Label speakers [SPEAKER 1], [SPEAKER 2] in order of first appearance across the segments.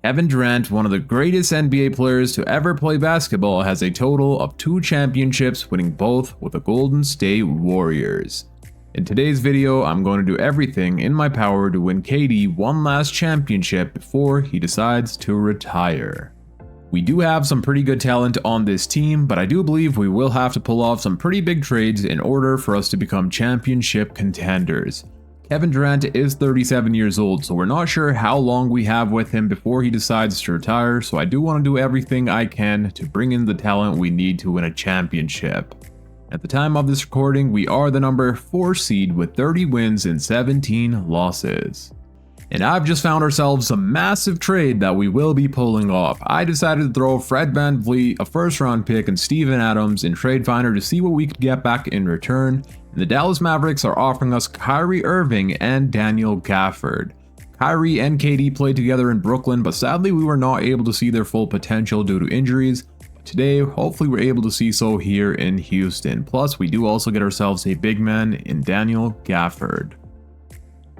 [SPEAKER 1] Kevin Durant, one of the greatest NBA players to ever play basketball, has a total of 2 championships, winning both with the Golden State Warriors. In today's video, I'm going to do everything in my power to win KD one last championship before he decides to retire. We do have some pretty good talent on this team, but I do believe we will have to pull off some pretty big trades in order for us to become championship contenders. Kevin Durant is 37 years old, so we're not sure how long we have with him before he decides to retire, so I do want to do everything I can to bring in the talent we need to win a championship. At the time of this recording, we are the number 4 seed with 30 wins and 17 losses. And I've just found ourselves a massive trade that we will be pulling off. I decided to throw Fred VanVleet, a first round pick, and Steven Adams in Trade Finder to see what we could get back in return. And the Dallas Mavericks are offering us Kyrie Irving and Daniel Gafford. Kyrie and KD played together in Brooklyn, but sadly we were not able to see their full potential due to injuries. But today, hopefully we're able to see so here in Houston. Plus, we do also get ourselves a big man in Daniel Gafford.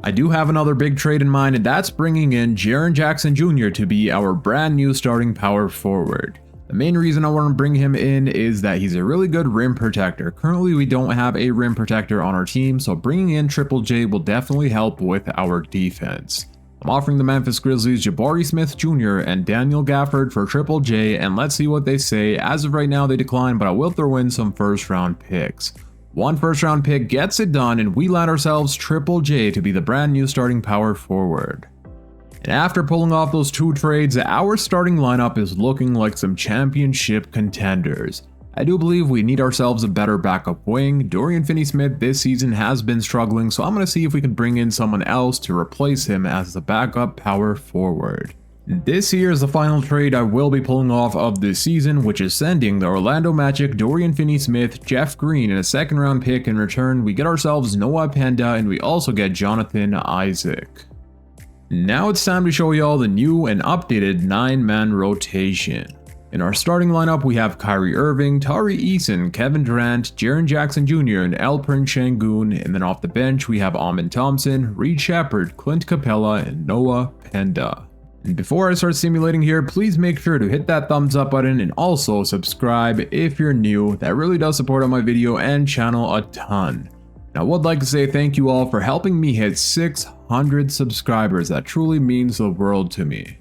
[SPEAKER 1] I do have another big trade in mind, and that's bringing in Jaren Jackson Jr. to be our brand new starting power forward. The main reason I want to bring him in is that he's a really good rim protector. Currently, we don't have a rim protector on our team, so bringing in Triple J will definitely help with our defense. I'm offering the Memphis Grizzlies Jabari Smith Jr. and Daniel Gafford for Triple J, and let's see what they say. As of right now, they decline, but I will throw in some first round picks. One first round pick gets it done, and we land ourselves Triple J to be the brand new starting power forward. And after pulling off those 2 trades, our starting lineup is looking like some championship contenders. I do believe we need ourselves a better backup wing. Dorian Finney-Smith this season has been struggling, so I'm going to see if we can bring in someone else to replace him as the backup power forward. This here is the final trade I will be pulling off of this season, which is sending the Orlando Magic Dorian Finney-Smith, Jeff Green, and a second round pick. In return, we get ourselves Noah Penda, and we also get Jonathan Isaac. Now it's time to show y'all the new and updated 9-man rotation. In our starting lineup, we have Kyrie Irving, Tari Eason, Kevin Durant, Jaren Jackson Jr., and Alperen Sengun, and then off the bench we have Amen Thompson, Reed Sheppard, Clint Capella, and Noah Penda. And before I start simulating here, please make sure to hit that thumbs up button and also subscribe if you're new. That really does support on my video and channel a ton. And I would like to say thank you all for helping me hit 600 subscribers. That truly means the world to me.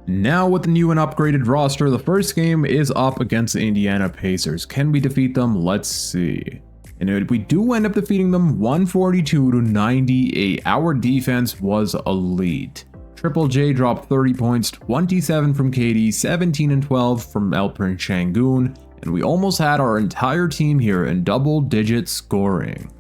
[SPEAKER 1] Now with the new and upgraded roster, the first game is up against the Indiana Pacers. Can we defeat them? Let's see. And we do end up defeating them 142-98. Our defense was elite. Triple J dropped 30 points, 27 from KD, 17 and 12 from Alperen Sengun, and we almost had our entire team here in double-digit scoring.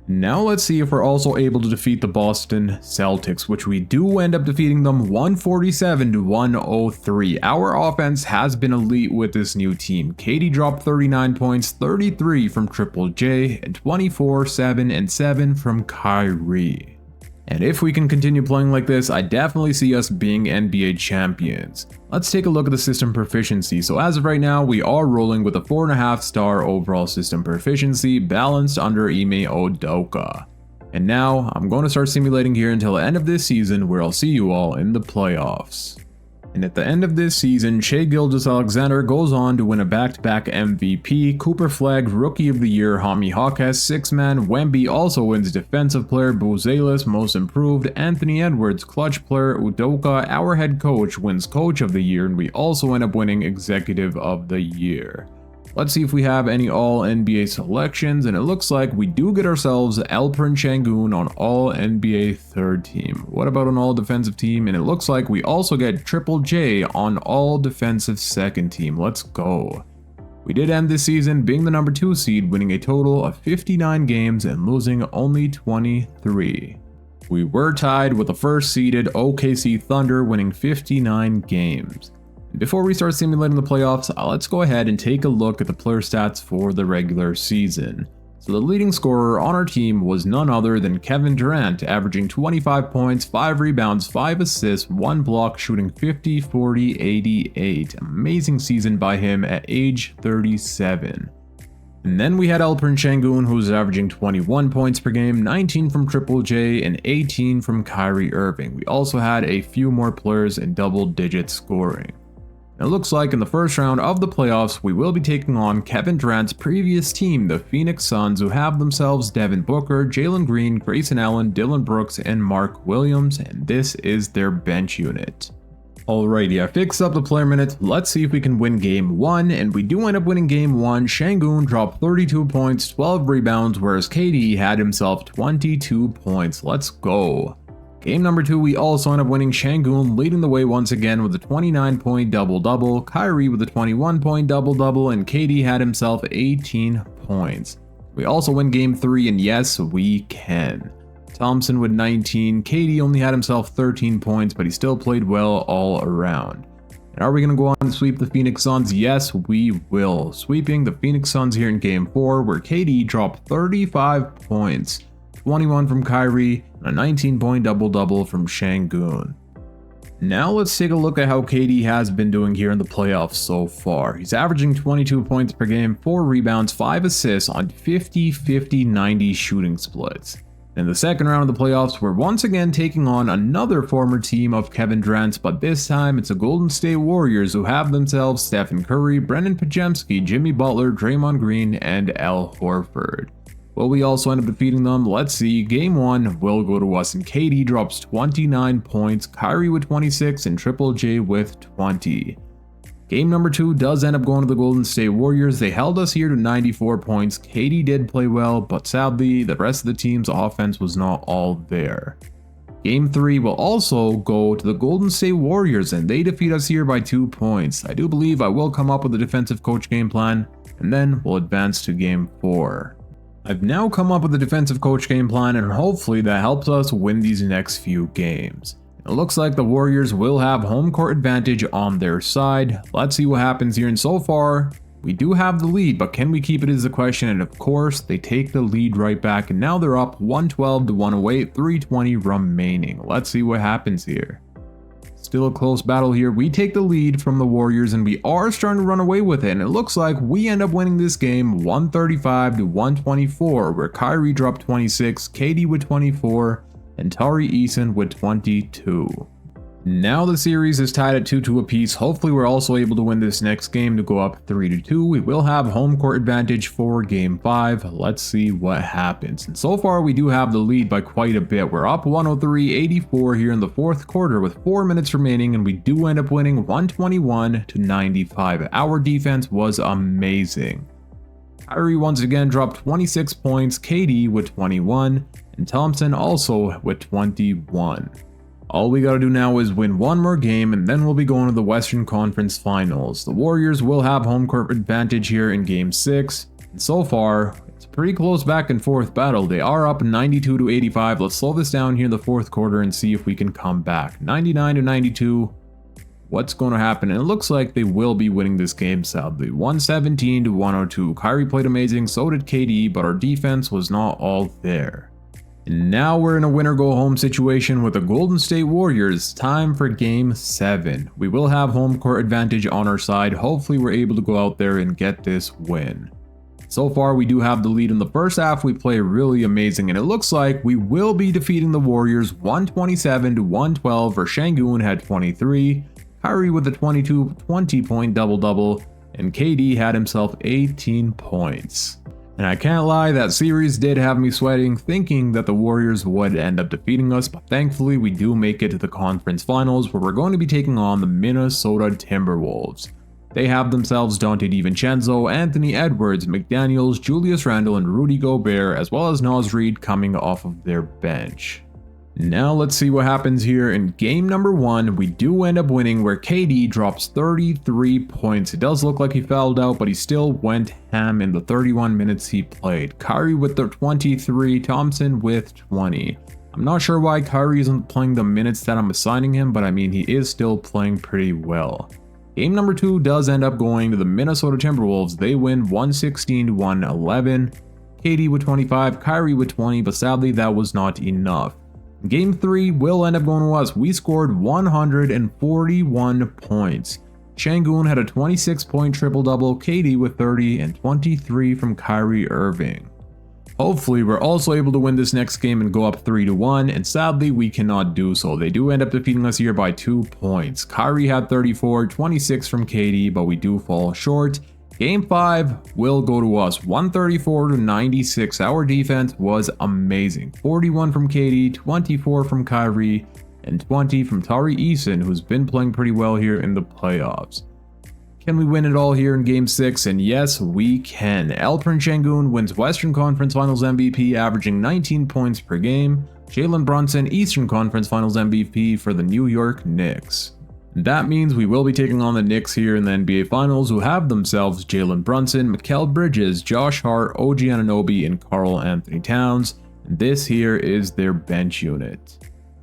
[SPEAKER 1] Now let's see if we're also able to defeat the Boston Celtics, which we do end up defeating them 147-103. Our offense has been elite with this new team. KD dropped 39 points, 33 from Triple J, and 24, 7, and 7 from Kyrie. And if we can continue playing like this, I definitely see us being NBA champions. Let's take a look at the system proficiency. So as of right now, we are rolling with a 4.5-star overall system proficiency, balanced under Ime Udoka. And now, I'm going to start simulating here until the end of this season, where I'll see you all in the playoffs. And at the end of this season, Shai Gilgeous-Alexander goes on to win a back-to-back MVP, Cooper Flag Rookie of the Year, Hami Hawkes 6-man, Wemby also wins Defensive Player, Buzelis Most Improved, Anthony Edwards Clutch Player, Udoka, our head coach, wins Coach of the Year, and we also end up winning Executive of the Year. Let's see if we have any All-NBA selections, and it looks like we do get ourselves Alperen Sengun on All-NBA third team. What about an All-Defensive team? And it looks like we also get Triple J on All-Defensive second team. Let's go. We did end this season being the number 2 seed, winning a total of 59 games and losing only 23. We were tied with the first seeded OKC Thunder, winning 59 games. Before we start simulating the playoffs, let's go ahead and take a look at the player stats for the regular season. So the leading scorer on our team was none other than Kevin Durant, averaging 25 points, 5 rebounds, 5 assists, 1 block, shooting 50, 40, 88. Amazing season by him at age 37. And then we had Alperen Şengün, who's averaging 21 points per game, 19 from Triple J, and 18 from Kyrie Irving. We also had a few more players in double-digit scoring. It looks like in the first round of the playoffs, we will be taking on Kevin Durant's previous team, the Phoenix Suns, who have themselves Devin Booker, Jalen Green, Grayson Allen, Dillon Brooks, and Mark Williams, and this is their bench unit. Alrighty, I fixed up the player minutes. Let's see if we can win game 1, and we do end up winning game 1. Şengün dropped 32 points, 12 rebounds, whereas KD had himself 22 points. Let's go. Game number 2, we also end up winning. Şengün leading the way once again with a 29-point double-double, Kyrie with a 21-point double-double, and KD had himself 18 points. We also win game 3, and yes, we can. Thompson with 19, KD only had himself 13 points, but he still played well all around. And are we going to go on and sweep the Phoenix Suns? Yes, we will. Sweeping the Phoenix Suns here in game 4, where KD dropped 35 points, 21 from Kyrie, and a 19-point double-double from Şengün. Now let's take a look at how KD has been doing here in the playoffs so far. He's averaging 22 points per game, 4 rebounds, 5 assists on 50-50-90 shooting splits. In the second round of the playoffs, we're once again taking on another former team of Kevin Durant's, but this time it's the Golden State Warriors, who have themselves Stephen Curry, Brendan Pajemski, Jimmy Butler, Draymond Green, and Al Horford. Will we also end up defeating them? Let's see. Game 1 will go to us, and KD drops 29 points, Kyrie with 26, and Triple J with 20. Game number 2 does end up going to the Golden State Warriors. They held us here to 94 points. KD did play well, but sadly, the rest of the team's offense was not all there. Game 3 will also go to the Golden State Warriors, and they defeat us here by 2 points. I do believe I will come up with a defensive coach game plan, and then we'll advance to Game 4. I've now come up with a defensive coach game plan, and hopefully that helps us win these next few games. It looks like the Warriors will have home court advantage on their side. Let's see what happens here, and so far, we do have the lead, but can we keep it is the question, and of course, they take the lead right back, and now they're up 112 to 108, 320 remaining. Let's see what happens here. Still a close battle here. We take the lead from the Warriors, and we are starting to run away with it, and it looks like we end up winning this game 135 to 124, where Kyrie dropped 26, KD with 24, and Tari Eason with 22. Now the series is tied at 2-2 apiece. Hopefully we're also able to win this next game to go up 3-2. We will have home court advantage for game 5. Let's see what happens. And so far we do have the lead by quite a bit. We're up 103-84 here in the fourth quarter with 4 minutes remaining, and we do end up winning 121 to 95. Our defense was amazing. Kyrie once again dropped 26 points, KD with 21, and Thompson also with 21. All we gotta do now is win one more game, and then we'll be going to the Western Conference Finals. The Warriors will have home court advantage here in Game 6, and so far, it's a pretty close back and forth battle. They are up 92 to 85. Let's slow this down here in the fourth quarter and see if we can come back. 99 to 92. What's going to happen? And it looks like they will be winning this game, sadly. 117 to 102. Kyrie played amazing, so did KD, but our defense was not all there. And now we're in a winner-go-home situation with the Golden State Warriors. Time for Game 7. We will have home court advantage on our side. Hopefully we're able to go out there and get this win. So far we do have the lead in the first half. We play really amazing, and it looks like we will be defeating the Warriors 127 to 112, where Şengün had 23. Kyrie with a 20-point double-double, and KD had himself 18 points. And I can't lie, that series did have me sweating, thinking that the Warriors would end up defeating us, but thankfully we do make it to the conference finals, where we're going to be taking on the Minnesota Timberwolves. They have themselves Dante DiVincenzo, Anthony Edwards, McDaniels, Julius Randle, and Rudy Gobert, as well as Naz Reid coming off of their bench. Now let's see what happens here. In game number 1, we do end up winning, where KD drops 33 points. It does look like he fouled out, but he still went ham in the 31 minutes he played. Kyrie with the 23, Thompson with 20. I'm not sure why Kyrie isn't playing the minutes that I'm assigning him, but I mean, he is still playing pretty well. Game number 2 does end up going to the Minnesota Timberwolves. They win 116 to 111. KD with 25, Kyrie with 20, but sadly that was not enough. Game 3 will end up going to us. We scored 141 points. Şengün had a 26-point triple-double, KD with 30 and 23 from Kyrie Irving. Hopefully we're also able to win this next game and go up 3-1, and sadly we cannot do so. They do end up defeating us here by 2 points. Kyrie had 34, 26 from KD, but we do fall short. Game 5 will go to us, 134-96. Our defense was amazing. 41 from KD, 24 from Kyrie, and 20 from Tari Eason, who's been playing pretty well here in the playoffs. Can we win it all here in Game 6? And yes, we can. Alperen Şengün wins Western Conference Finals MVP, averaging 19 points per game. Jalen Brunson, Eastern Conference Finals MVP for the New York Knicks. That means we will be taking on the Knicks here in the NBA Finals, who have themselves Jalen Brunson, Mikal Bridges, Josh Hart, OG Anunoby, and Karl Anthony Towns. And this here is their bench unit.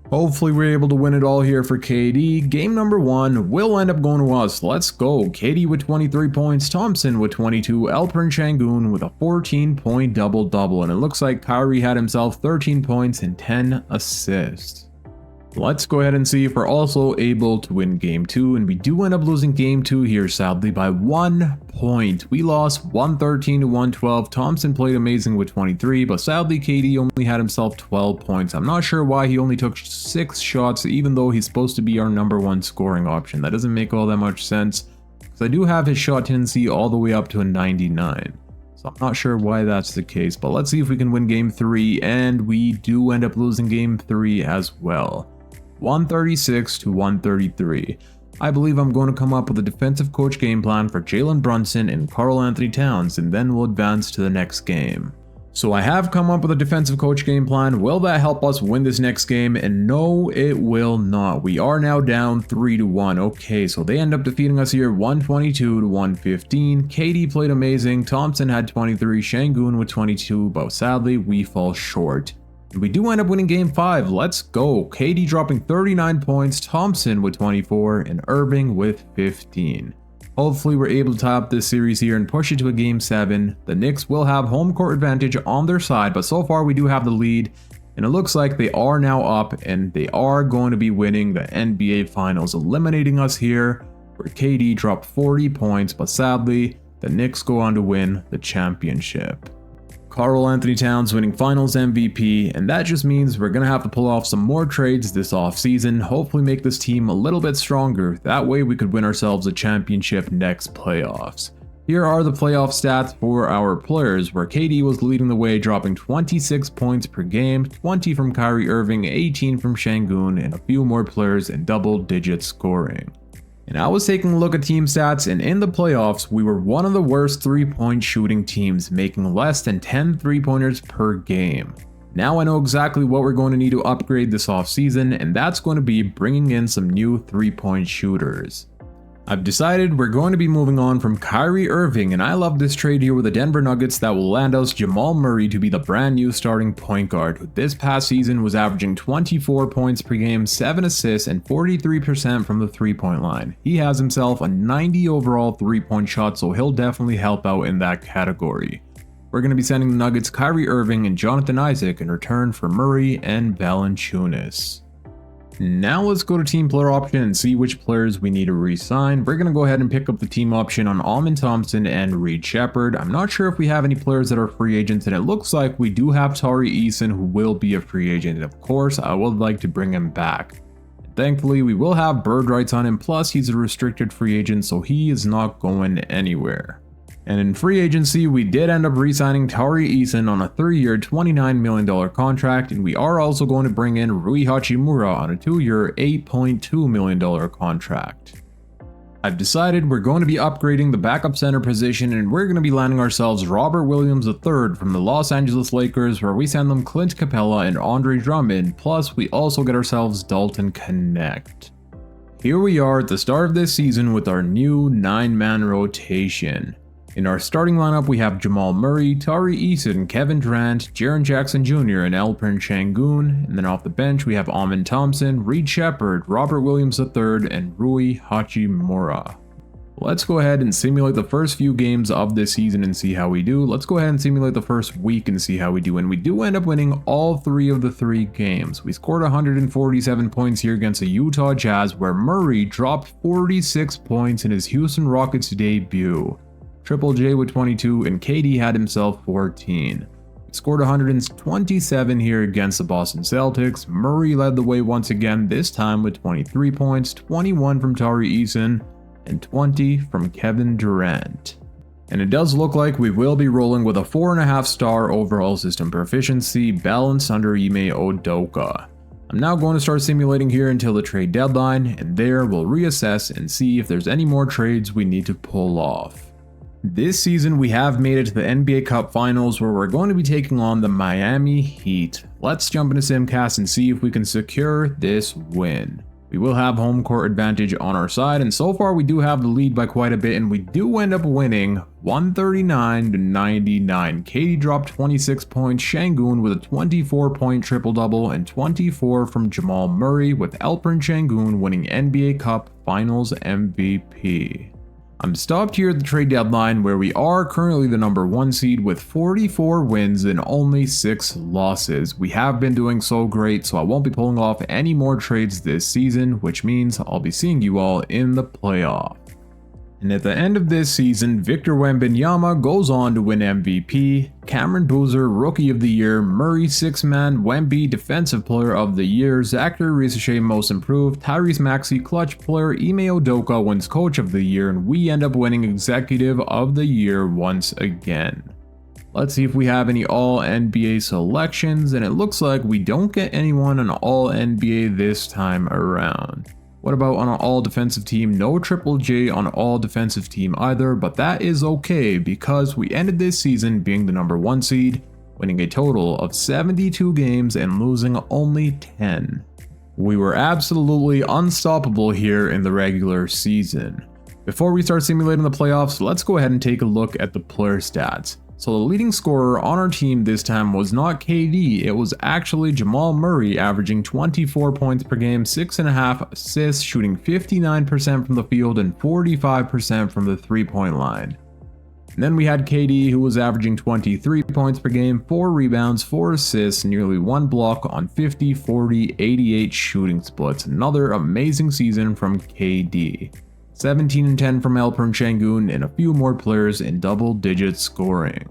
[SPEAKER 1] Hopefully we're able to win it all here for KD. Game number 1 will end up going to us. Let's go. KD with 23 points, Thompson with 22, Alperen Şengün with a 14-point double-double, and it looks like Kyrie had himself 13 points and 10 assists. Let's go ahead and see if we're also able to win Game 2, and we do end up losing Game 2 here sadly by 1 point. We lost 113-112. Thompson played amazing with 23, but sadly KD only had himself 12 points. I'm not sure why he only took 6 shots even though he's supposed to be our #1 scoring option. That doesn't make all that much sense, because I do have his shot tendency all the way up to a 99. So I'm not sure why that's the case, but let's see if we can win Game 3, and we do end up losing Game 3 as well. 136-133. I believe I'm going to come up with a defensive coach game plan for Jalen Brunson and Karl Anthony Towns, and then we'll advance to the next game. So I have come up with a defensive coach game plan. Will that help us win this next game? And no, it will not. We are now down 3-1. Okay, so they end up defeating us here 122-115. KD played amazing. Thompson had 23, Şengün with 22, but sadly we fall short. We do end up winning Game 5. Let's go. KD dropping 39 points, Thompson with 24, and Irving with 15. Hopefully we're able to tie up this series here and push it to a Game 7. The Knicks will have home court advantage on their side, but so far we do have the lead, and it looks like they are now up, and they are going to be winning the NBA Finals, eliminating us here, where KD dropped 40 points, but sadly, the Knicks go on to win the championship. Karl Anthony Towns winning Finals MVP, and that just means we're going to have to pull off some more trades this offseason, hopefully make this team a little bit stronger. That way we could win ourselves a championship next playoffs. Here are the playoff stats for our players, where KD was leading the way, dropping 26 points per game, 20 from Kyrie Irving, 18 from Şengün, and a few more players in double-digit scoring. And I was taking a look at team stats, and in the playoffs, we were one of the worst three-point shooting teams, making less than 10 three-pointers per game. Now I know exactly what we're going to need to upgrade this offseason, and that's going to be bringing in some new three-point shooters. I've decided we're going to be moving on from Kyrie Irving, and I love this trade here with the Denver Nuggets that will land us Jamal Murray to be the brand new starting point guard, who this past season was averaging 24 points per game, 7 assists, and 43% from the three-point line. He has himself a 90 overall three-point shot, so he'll definitely help out in that category. We're going to be sending the Nuggets Kyrie Irving and Jonathan Isaac in return for Murray and Valanciunas. Now let's go to team player option and see which players we need to re-sign. We're going to go ahead and pick up the team option on Amen Thompson and Reed Sheppard. I'm not sure if we have any players that are free agents, and it looks like we do have Tari Eason, who will be a free agent. And of course, I would like to bring him back. Thankfully, we will have bird rights on him, plus he's a restricted free agent, so he is not going anywhere. And in free agency, we did end up re-signing Tari Eason on a 3-year, $29 million contract, and we are also going to bring in Rui Hachimura on a 2-year, $8.2 million contract. I've decided we're going to be upgrading the backup center position, and we're going to be landing ourselves Robert Williams III from the Los Angeles Lakers, where we send them Clint Capella and Andre Drummond, plus we also get ourselves Dalton Connect. Here we are at the start of this season with our new 9-man rotation. In our starting lineup, we have Jamal Murray, Tari Eason, Kevin Durant, Jaren Jackson Jr., and Alperen Şengün. And then off the bench, we have Amen Thompson, Reed Sheppard, Robert Williams III, and Rui Hachimura. Let's go ahead and simulate the first few games of this season and see how we do. Let's go ahead and simulate the first week and see how we do. And we do end up winning all 3 of the 3 games. We scored 147 points here against the Utah Jazz, where Murray dropped 46 points in his Houston Rockets debut. Triple J with 22 and KD had himself 14. We scored 127 here against the Boston Celtics. Murray led the way once again, this time with 23 points, 21 from Tari Eason, and 20 from Kevin Durant. And it does look like we will be rolling with a 4.5-star overall system proficiency balanced under Ime Udoka. I'm now going to start simulating here until the trade deadline, and there we'll reassess and see if there's any more trades we need to pull off. This season we have made it to the NBA Cup Finals, where we're going to be taking on the Miami Heat. Let's jump into Simcast and see if we can secure this win. We will have home court advantage on our side, and so far we do have the lead by quite a bit, and we do end up winning 139-99. KD dropped 26 points, Şengün with a 24-point triple-double, and 24 from Jamal Murray, with Alperen Şengün winning NBA Cup Finals MVP. I'm stopped here at the trade deadline, where we are currently the number 1 seed with 44 wins and only 6 losses. We have been doing so great, so I won't be pulling off any more trades this season, which means I'll be seeing you all in the playoff. And at the end of this season, Victor Wembanyama goes on to win MVP, Cameron Boozer Rookie of the Year, Murray 6-Man, Wemby Defensive Player of the Year, Zachary Ricochet Most Improved, Tyrese Maxey Clutch Player, Ime Udoka wins Coach of the Year, and we end up winning Executive of the Year once again. Let's see if we have any All-NBA selections, and it looks like we don't get anyone on All-NBA this time around. What about on an all-defensive team? No Triple J on an all-defensive team either, but that is okay because we ended this season being the number 1 seed, winning a total of 72 games and losing only 10. We were absolutely unstoppable here in the regular season. Before we start simulating the playoffs, let's go ahead and take a look at the player stats. So the leading scorer on our team this time was not KD, it was actually Jamal Murray, averaging 24 points per game, 6.5 assists, shooting 59% from the field and 45% from the 3-point line. And then we had KD, who was averaging 23 points per game, 4 rebounds, 4 assists, nearly 1 block on 50, 40, 88 shooting splits. Another amazing season from KD. 17 and 10 from Alperen Şengün, and a few more players in double-digit scoring.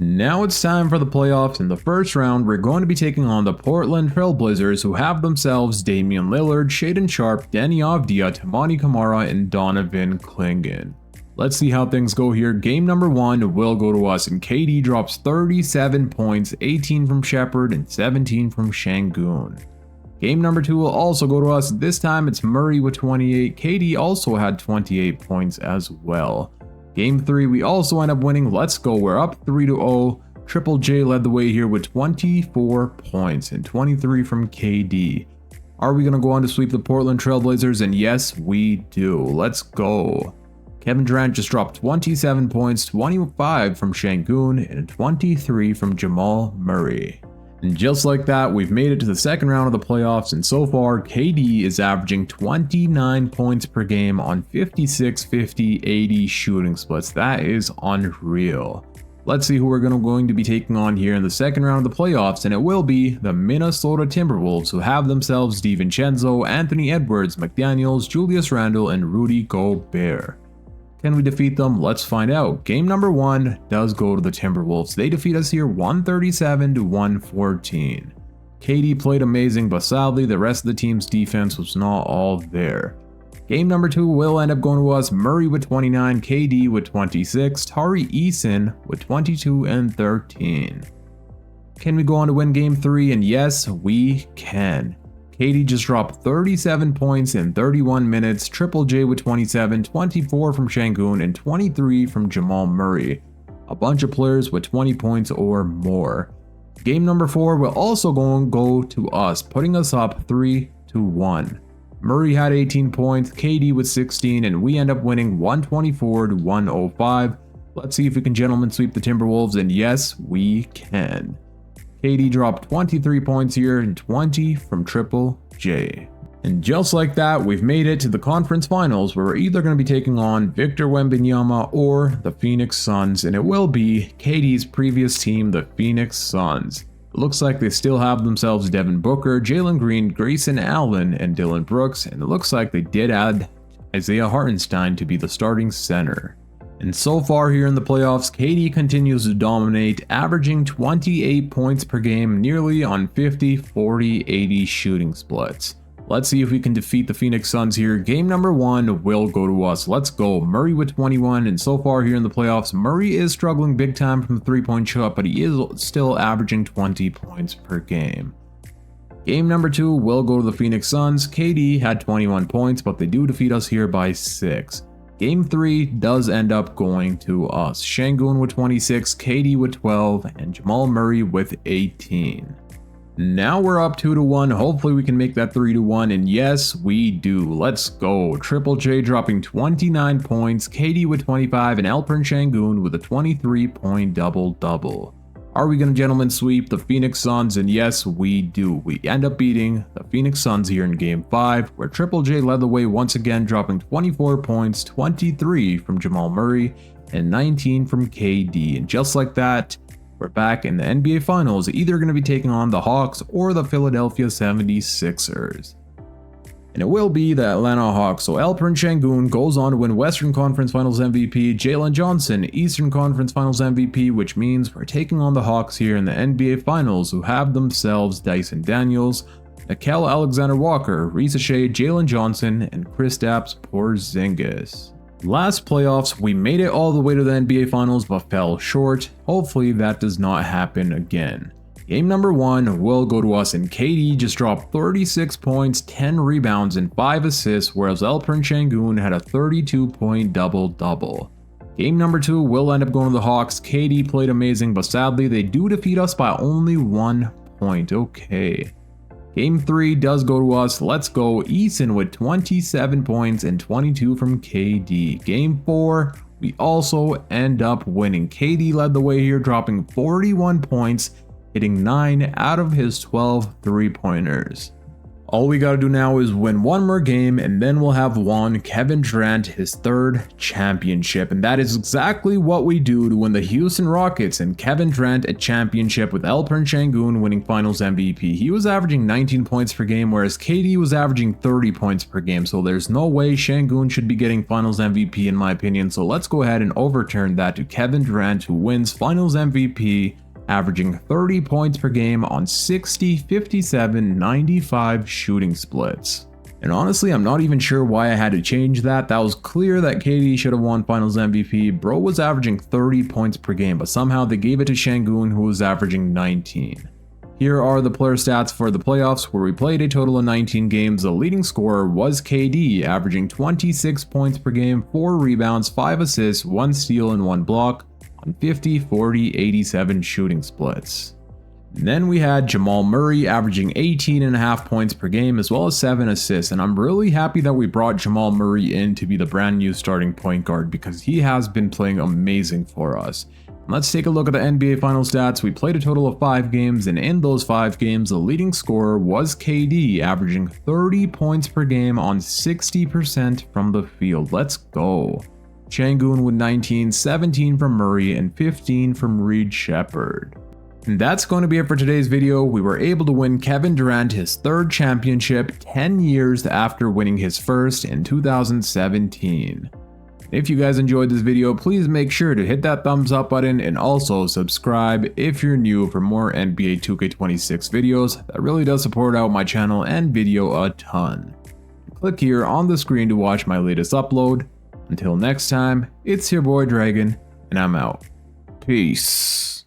[SPEAKER 1] Now it's time for the playoffs. In the first round, we're going to be taking on the Portland Trail Blazers, who have themselves Damian Lillard, Shaedon Sharpe, Deni Avdija, Toumani Camara, and Donovan Clingan. Let's see how things go here. Game number 1 will go to us, and KD drops 37 points, 18 from Shepherd and 17 from Şengün. Game number 2 will also go to us. This time it's Murray with 28. KD also had 28 points as well. Game 3 we also end up winning. Let's go. We're up 3-0. Triple J led the way here with 24 points and 23 from KD. Are we going to go on to sweep the Portland Trail Blazers? And yes, we do. Let's go. Kevin Durant just dropped 27 points, 25 from Şengün, and 23 from Jamal Murray. And just like that, we've made it to the second round of the playoffs, and so far, KD is averaging 29 points per game on 56, 50, 80 shooting splits. That is unreal. Let's see who we're going to be taking on here in the second round of the playoffs, and it will be the Minnesota Timberwolves, who have themselves DiVincenzo, Anthony Edwards, McDaniels, Julius Randle, and Rudy Gobert. Can we defeat them? Let's find out. Game number 1 does go to the Timberwolves. They defeat us here 137-114. KD played amazing, but sadly the rest of the team's defense was not all there. Game number 2 will end up going to us. Murray with 29, KD with 26, Tari Eason with 22 and 13. Can we go on to win game 3? And yes, we can. KD just dropped 37 points in 31 minutes, Triple J with 27, 24 from Şengün, and 23 from Jamal Murray. A bunch of players with 20 points or more. Game number 4 will also go to us, putting us up 3-1. Murray had 18 points, KD with 16, and we end up winning 124-105. Let's see if we can gentlemen sweep the Timberwolves, and yes, we can. KD dropped 23 points here and 20 from Triple J. And just like that, we've made it to the conference finals where we're either going to be taking on Victor Wembanyama or the Phoenix Suns, and it will be KD's previous team, the Phoenix Suns. It looks like they still have themselves Devin Booker, Jalen Green, Grayson Allen, and Dylan Brooks, and it looks like they did add Isaiah Hartenstein to be the starting center. And so far here in the playoffs, KD continues to dominate, averaging 28 points per game, nearly on 50, 40, 80 shooting splits. Let's see if we can defeat the Phoenix Suns here. Game number 1 will go to us. Let's go. Murray with 21, and so far here in the playoffs, Murray is struggling big time from the three-point shot, but he is still averaging 20 points per game. Game number 2 will go to the Phoenix Suns. KD had 21 points, but they do defeat us here by 6. Game 3 does end up going to us. Şengün with 26, KD with 12, and Jamal Murray with 18. Now we're up 2-1. Hopefully we can make that 3-1, and yes, we do. Let's go. Triple J dropping 29 points, KD with 25, and Alperen Şengün with a 23-point double-double. Are we going to gentlemen sweep the Phoenix Suns? And yes, we do. We end up beating the Phoenix Suns here in Game 5, where Triple J led the way once again, dropping 24 points, 23 from Jamal Murray, and 19 from KD. And just like that, we're back in the NBA Finals, either going to be taking on the Hawks or the Philadelphia 76ers. And it will be the Atlanta Hawks. So Alperen Şengün goes on to win Western Conference Finals MVP, Jalen Johnson Eastern Conference Finals MVP, which means we're taking on the Hawks here in the NBA Finals, who have themselves Dyson Daniels, Nickeil Alexander-Walker, Risa Shea, Jalen Johnson, and Kristaps Porzingis. Last playoffs, we made it all the way to the NBA Finals but fell short. Hopefully that does not happen again. Game number 1 will go to us, and KD just dropped 36 points, 10 rebounds, and 5 assists, whereas Alperen Şengün had a 32-point double-double. Game number 2 will end up going to the Hawks. KD played amazing, but sadly they do defeat us by only 1 point. Okay. Game 3 does go to us. Let's go. Eason with 27 points and 22 from KD. Game 4, we also end up winning. KD led the way here, dropping 41 points, hitting 9 out of his 12 three-pointers. All we gotta do now is win one more game, and then we'll have won Kevin Durant his 3rd championship. And that is exactly what we do to win the Houston Rockets and Kevin Durant a championship, with Alperen Şengün winning Finals MVP. He was averaging 19 points per game, whereas KD was averaging 30 points per game. So there's no way Şengün should be getting Finals MVP in my opinion. So let's go ahead and overturn that to Kevin Durant, who wins Finals MVP, averaging 30 points per game on 60, 57, 95 shooting splits. And honestly, I'm not even sure why I had to change that. That was clear that KD should have won Finals MVP. Bro was averaging 30 points per game, but somehow they gave it to Şengün, who was averaging 19. Here are the player stats for the playoffs, where we played a total of 19 games. The leading scorer was KD, averaging 26 points per game, 4 rebounds, 5 assists, 1 steal, and 1 block, on 50, 40, 87 shooting splits. And then we had Jamal Murray averaging 18.5 points per game, as well as 7 assists, and I'm really happy that we brought Jamal Murray in to be the brand new starting point guard, because he has been playing amazing for us. Let's take a look at the NBA Finals stats. We played a total of 5 games, and in those 5 games, the leading scorer was KD, averaging 30 points per game on 60% from the field. Let's go. Şengün with 19, 17 from Murray, and 15 from Reed Sheppard. And that's going to be it for today's video. We were able to win Kevin Durant his 3rd championship 10 years after winning his 1st in 2017. If you guys enjoyed this video, please make sure to hit that thumbs up button and also subscribe if you're new for more NBA 2K26 videos. That really does support out my channel and video a ton. Click here on the screen to watch my latest upload. Until next time, it's your boy Dragon, and I'm out. Peace.